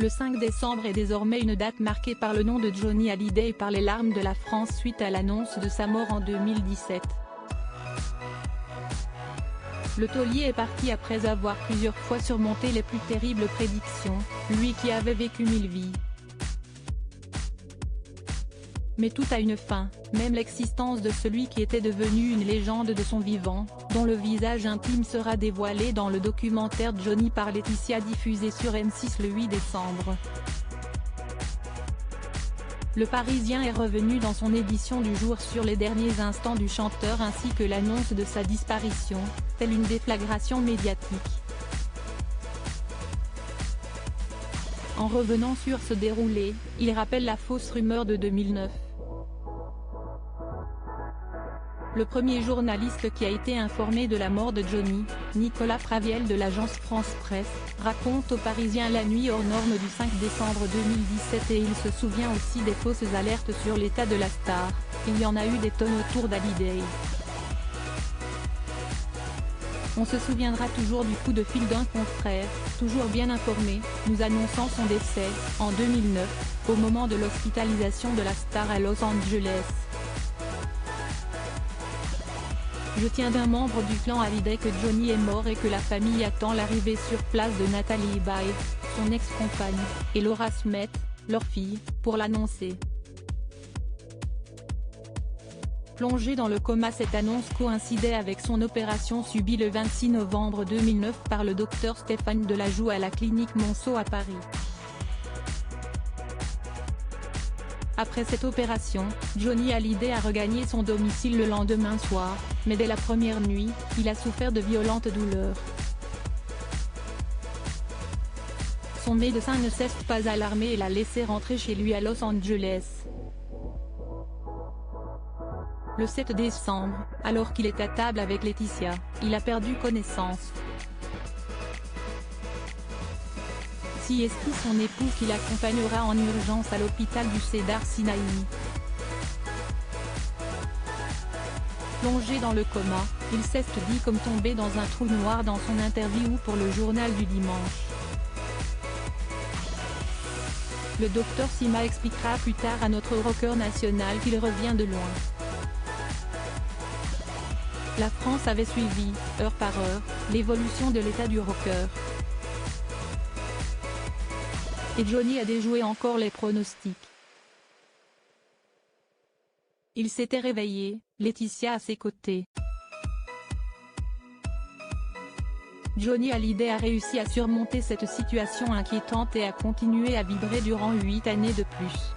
Le 5 décembre est désormais une date marquée par le nom de Johnny Hallyday et par les larmes de la France suite à l'annonce de sa mort en 2017. Le taulier est parti après avoir plusieurs fois surmonté les plus terribles prédictions, lui qui avait vécu 1000 vies. Mais tout a une fin, même l'existence de celui qui était devenu une légende de son vivant, dont le visage intime sera dévoilé dans le documentaire Johnny par Laetitia diffusé sur M6 le 8 décembre. Le Parisien est revenu dans son édition du jour sur les derniers instants du chanteur ainsi que l'annonce de sa disparition, telle une déflagration médiatique. En revenant sur ce déroulé, il rappelle la fausse rumeur de 2009. Le premier journaliste qui a été informé de la mort de Johnny, Nicolas Praviel de l'agence France Presse, raconte aux Parisiens la nuit hors norme du 5 décembre 2017 et il se souvient aussi des fausses alertes sur l'état de la star, il y en a eu des tonnes autour d'Hallyday. On se souviendra toujours du coup de fil d'un confrère, toujours bien informé, nous annonçant son décès, en 2009, au moment de l'hospitalisation de la star à Los Angeles. Je tiens d'un membre du clan Hallyday que Johnny est mort et que la famille attend l'arrivée sur place de Nathalie Baye, son ex-compagne, et Laura Smith, leur fille, pour l'annoncer. Plongé dans le coma, cette annonce coïncidait avec son opération subie le 26 novembre 2009 par le docteur Stéphane Delajoux à la clinique Monceau à Paris. Après cette opération, Johnny Hallyday a regagné son domicile le lendemain soir, mais dès la première nuit, il a souffert de violentes douleurs. Son médecin ne s'est pas alarmé et l'a laissé rentrer chez lui à Los Angeles. Le 7 décembre, alors qu'il est à table avec Laetitia, il a perdu connaissance. Si est-ce son époux qui l'accompagnera en urgence à l'hôpital du Cedar Sinaï. Plongé dans le coma, il s'est dit comme tombé dans un trou noir dans son interview pour le journal du dimanche. Le docteur Sima expliquera plus tard à notre rocker national qu'il revient de loin. La France avait suivi, heure par heure, l'évolution de l'état du rocker. Et Johnny a déjoué encore les pronostics. Il s'était réveillé, Laetitia à ses côtés. Johnny Hallyday a réussi à surmonter cette situation inquiétante et à continuer à vibrer durant 8 années de plus.